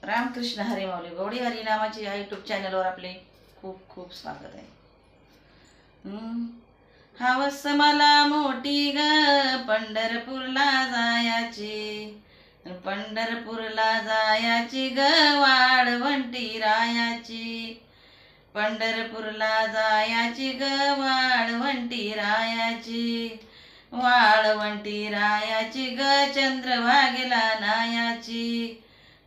रामकृष्ण हरी माऊली गवळी हरी नामाची या यूट्यूब चॅनलवर आपले खूप खूप स्वागत आहे. हवस मला मोठी ग पंढरपूरला जायाची, पंढरपूरला जायाची ग वाळवंटी रायाची, पंढरपूरला जायाची ग वाळवंटी रायाची, वाळवंटी रायाची ग चंद्रभागेला नायाची,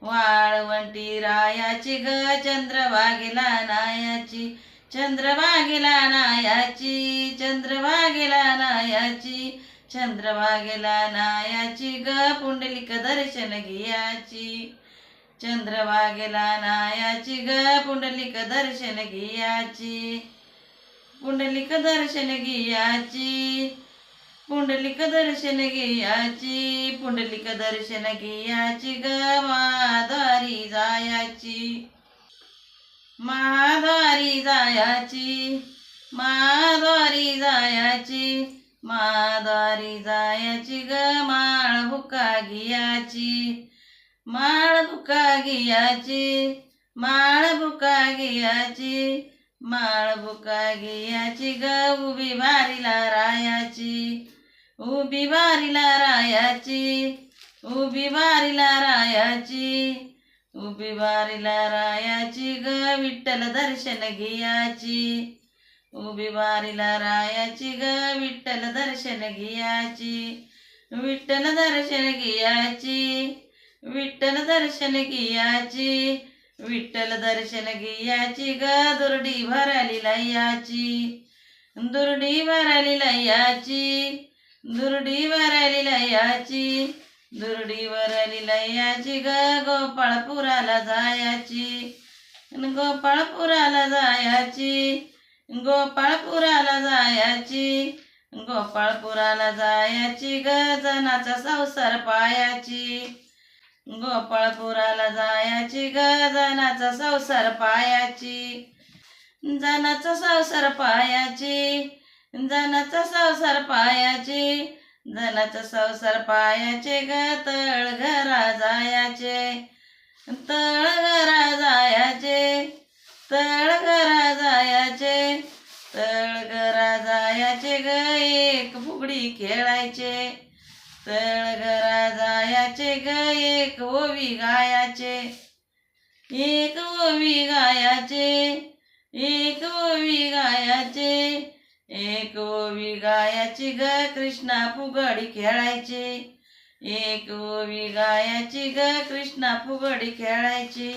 वाळवंटी रायाची ग चंद्रभागेला नायाची, चंद्रभागेला नायाची, चंद्रभागेला नायाची, चंद्रभागेला नायाची ग पुंडलिक दर्शन घियाची, चंद्रभागेला नायाची ग पुंडलिक दर्शन घियाची, पुंडलिक दर्शन घियाची, पुंडलिक दर्शन घियाची, पुंडलिक दर्शन घियाची ग महाद्वारी जायाची, महाद्वारी जायाची, महाद्वारी जायाची, महाद्वारी जायाची ग माळ भुका घियाची, माळ भुका घियाची, माळ भुका घियाची, माळ भुका घियाची ग उभी बारीला रायाची, उभी बारीला रायाची, उभी बारीला रायाची, उभी बारीला रायाची ग विठ्ठल दर्शन घियाची, उभी बारीला रायाची ग विठ्ठल दर्शन घियाची, विठ्ठल दर्शन घियाची, विठ्ठल दर्शन घियाची, विठ्ठल दर्शन घियाची ग दुर्डी भराली लयाची, दुर्डी भराली लयाची, दुर्डी भराली लयाची, दुर्डी भराली लयाची ग गोपाळपुराला जायाची, गोपाळपुराला जायाची, गोपाळपुराला जायाची, गोपाळपुराला जायाची ग जनाचा संसार पायाची, गोपाळपुराला जायाची ग जनाचा संसार पायाची, जनाचा संसार पायाची, जनाचा संसार पायाची, जनाचा संसार पायाचे ग तळघरा जायाचे, तळघरा जायाचे, तळघरा जायाचे, तळघरा जायाचे ग एक फुगडी खेळायचे, तळघरा जायाचे ग एक ओवी गायाचे, एक ओवी गायाचे, एक ओवी गायाचे, एक ओवी गायाची ग कृष्णा फुगडी खेळायची, एक ओवी गायाची ग कृष्णा फुगडी खेळायची.